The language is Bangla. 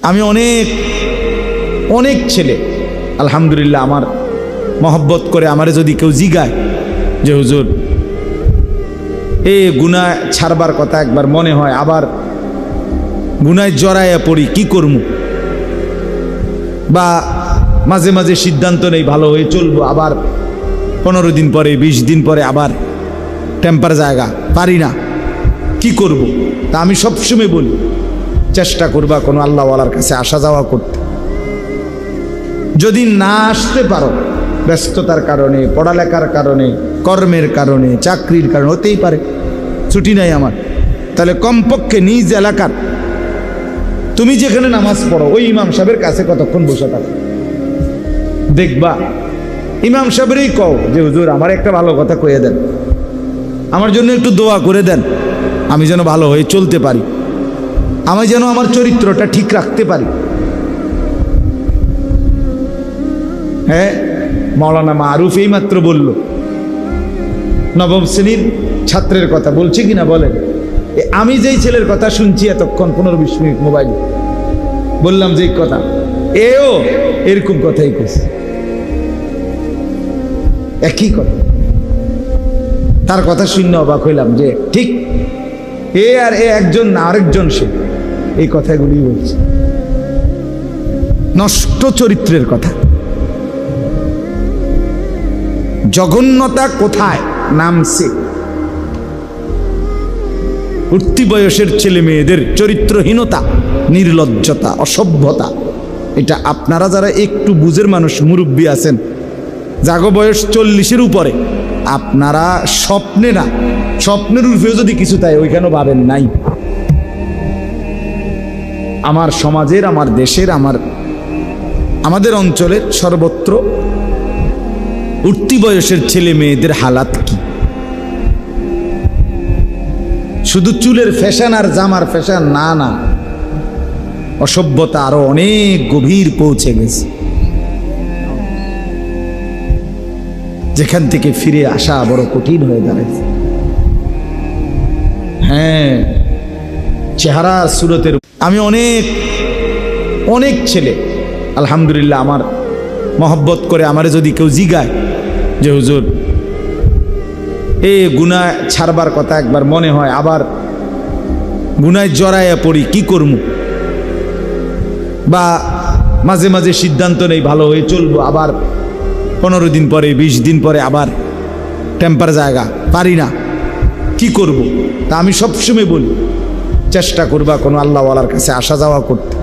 আমি অনেক অনেক ছেলে আলহামদুলিল্লাহ আমার মহব্বত করে আমারে যদি কেউ জিগায় যে হুজুর এই গুনাহ ছাড়বার কথা একবার মনে হয়, আবার গুনায় জড়াইয়া পড়ি, কি করবো? বা মাঝে মাঝে সিদ্ধান্ত নেই ভালো হয়ে চলবো, আবার 15 দিন পরে 20 দিন পরে আবার টেম্পার জায়গা, পারি না, কি করব? তা আমি সবসময় বলি চেষ্টা করবা কোনো আল্লাহওয়ালার কাছে আসা যাওয়া করতে। যদি না আসতে পারো ব্যস্ততার কারণে, পড়ালেখার কারণে, কর্মের কারণে, চাকরির কারণে, হতেই পারে ছুটি নাই আমার, তাহলে কমপক্ষে নিজ এলাকার তুমি যেখানে নামাজ পড়ো ওই ইমাম সাহেবের কাছে কতক্ষণ বসে থাকো, দেখবা ইমাম সাহেবেরই কও যে হুজুর আমার একটা ভালো কথা কয়ে দেন, আমার জন্য একটু দোয়া করে দেন, আমি যেন ভালো হয়ে চলতে পারি, আমি যেন আমার চরিত্রটা ঠিক রাখতে পারি। হ্যাঁ, মাওলানা মারুফ এই মাত্র বলল, নবম শ্রেণীর ছাত্রের কথা বলছি কিনা বলেন? আমি যেই ছেলের কথা শুনছি এতক্ষণ 15-20 মিনিট মোবাইল বললাম যে কথা, এও এরকম কথাই কইছে, একই কথা। তার কথা শুনে অবাক হইলাম যে ঠিক এ আর এ একজন না আরেকজন, সে এই কথাগুলি বলছে। নষ্ট চরিত্রের কথা, জঘন্যতা কোথায় নামছে? উঠতি বয়সের ছেলে মেয়েদের চরিত্রহীনতা, নির্লজ্জতা, অসভ্যতা, এটা আপনারা যারা একটু বুঝের মানুষ, মুরব্বী আছেন, জাগো বয়স 40-এর উপরে, আপনারা স্বপ্নে না, স্বপ্নের রূপেও যদি কিছু তাই ওইখানেও ভাবেন নাই। আমার সমাজের, আমার দেশের, আমাদের অঞ্চলের সর্বত্র উঠতি বয়সের ছেলে মেয়েদের হালাত কি? শুধু চুলের ফ্যাশন আর জামার ফ্যাশন না, না, অসভ্যতা আরো অনেক গভীর পৌঁছে গেছে, যেখান থেকে ফিরে আসা বড় কঠিন হয়ে দাঁড়াচ্ছে। হ্যাঁ, চেহারা সুরতের, আমি অনেক অনেক ছেলে আলহামদুলিল্লাহ আমার মহব্বত করে আমারে যদি কেউ জিগায় যে হুজুর এই গুনাহ ছাড়বার কথা একবার মনে হয়, আবার গুনায় জড়াইয়া পড়ি, কি করবো? বা মাঝে মাঝে সিদ্ধান্ত নেই ভালো হয়ে চলবো, আবার 15 দিন পরে 20 দিন পরে আবার টেম্পার জায়গা, পারি না, কি করব? তা আমি সবসময় বলি চেষ্টা করবা কোনো আল্লাহওয়ালার কাছে আসা যাওয়া করতে।